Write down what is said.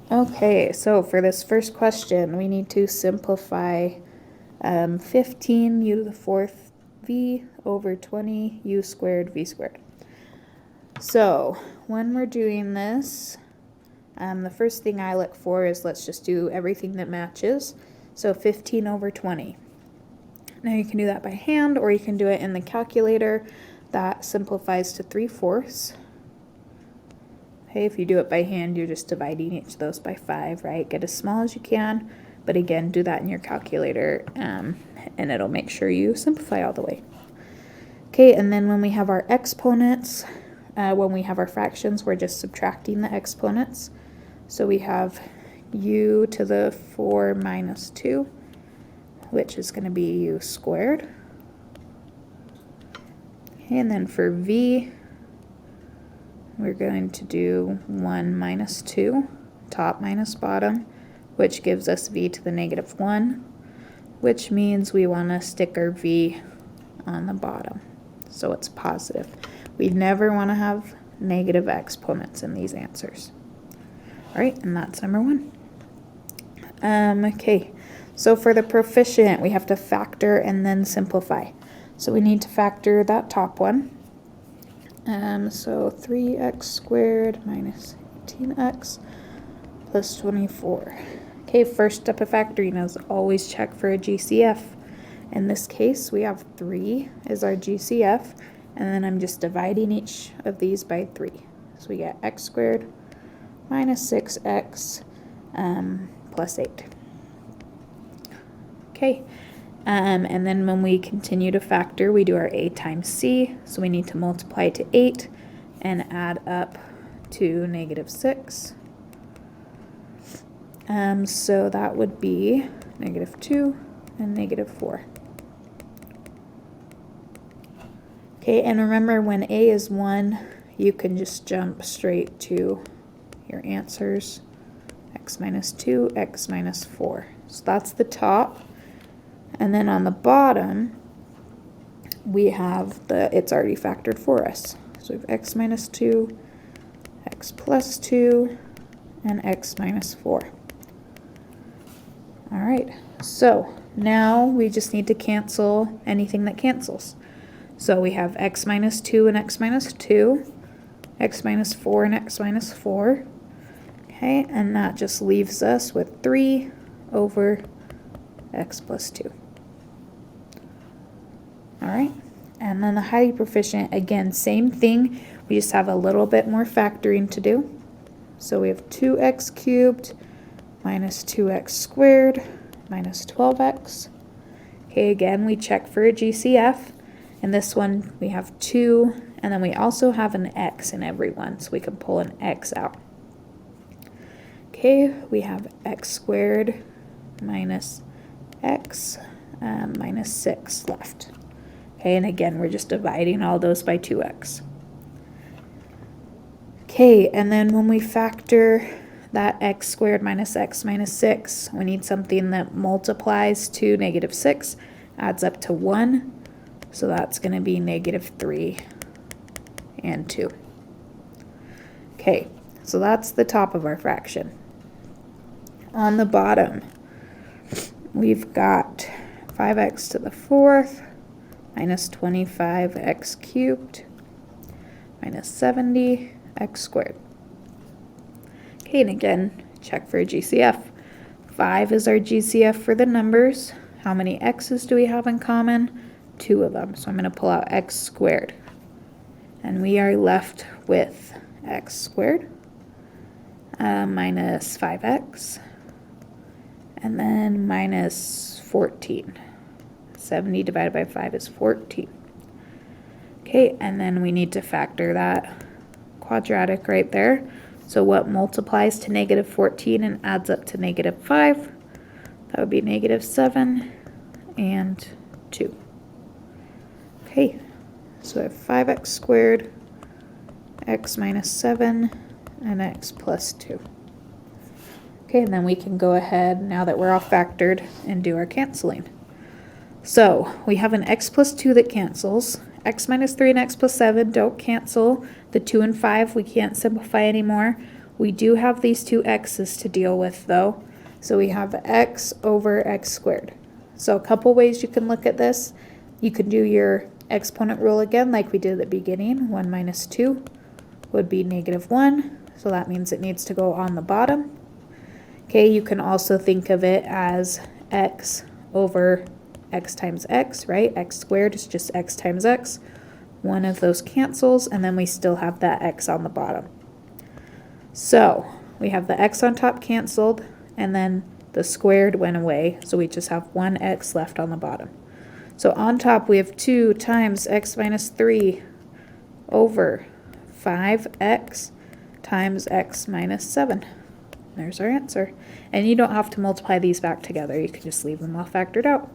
Okay, so for this first question, we need to simplify 15 u to the fourth v over 20 u squared v squared. So when we're doing this, the first thing I look for is let's just do everything that matches. So 15 over 20. Now you can do that by hand or you can do it in the calculator. That simplifies to 3/4. Okay, if you do it by hand, you're just dividing each of those by 5, right? Get as small as you can, but again, do that in your calculator, and it'll make sure you simplify all the way. Okay, and then when we have our exponents, when we have our fractions, we're just subtracting the exponents. So we have u to the 4 minus 2, which is going to be u squared. Okay, and then for v, we're going to do 1 minus 2, top minus bottom, which gives us v to the negative 1, which means we want to stick our v on the bottom, so it's positive. We never want to have negative exponents in these answers. All right, and that's number 1. Okay, so for the proficient, we have to factor and then simplify. So we need to factor that top one. So 3x squared minus 18x plus 24. Okay, first step of factoring is always check for a GCF. In this case, we have 3 as our GCF, and then I'm just dividing each of these by 3. So we get x squared minus 6x plus 8. Okay, and then when we continue to factor, we do our a times c. So we need to multiply to 8 and add up to negative 6. So that would be negative 2 and negative 4. Okay, and remember when a is 1, you can just jump straight to your answers. X minus 2, x minus 4. So that's the top. And then on the bottom, we have it's already factored for us. So we have x minus 2, x plus 2, and x minus 4. All right, so now we just need to cancel anything that cancels. So we have x minus 2 and x minus 2, x minus 4 and x minus 4. Okay, and that just leaves us with 3 over x plus 2. All right, and then the highly proficient, again, same thing. We just have a little bit more factoring to do. So we have 2x cubed minus 2x squared minus 12x. Okay, again, we check for a GCF. In this one, we have 2, and then we also have an x in every one, so we can pull an x out. Okay, we have x squared minus x minus 6 left. Okay, and again, we're just dividing all those by 2x. Okay, and then when we factor that x squared minus x minus 6, we need something that multiplies to negative 6, adds up to 1. So that's going to be negative 3 and 2. Okay, so that's the top of our fraction. On the bottom, we've got 5x to the 4th minus 25x cubed minus 70x squared. Okay, and again, check for a GCF. 5 is our GCF for the numbers. How many x's do we have in common? 2 of them. So I'm going to pull out x squared. And we are left with x squared minus 5x. And then minus 14. 70 divided by 5 is 14. Okay, and then we need to factor that quadratic right there. So what multiplies to negative 14 and adds up to negative 5? That would be negative 7 and 2. Okay, so I have 5x squared, x minus 7, and x plus 2. Okay, and then we can go ahead, now that we're all factored, and do our canceling. So we have an x plus 2 that cancels. X minus 3 and x plus 7 don't cancel. The 2 and 5 we can't simplify anymore. We do have these two x's to deal with though. So we have x over x squared. So a couple ways you can look at this. You could do your exponent rule again like we did at the beginning. 1 minus 2 would be -1. So that means it needs to go on the bottom. Okay, you can also think of it as x over x times x, right? X squared is just x times x. One of those cancels, and then we still have that x on the bottom. So we have the x on top canceled, and then the squared went away, so we just have one x left on the bottom. So on top we have 2 times x minus 3 over 5x times x minus 7. There's our answer. And you don't have to multiply these back together, you can just leave them all factored out.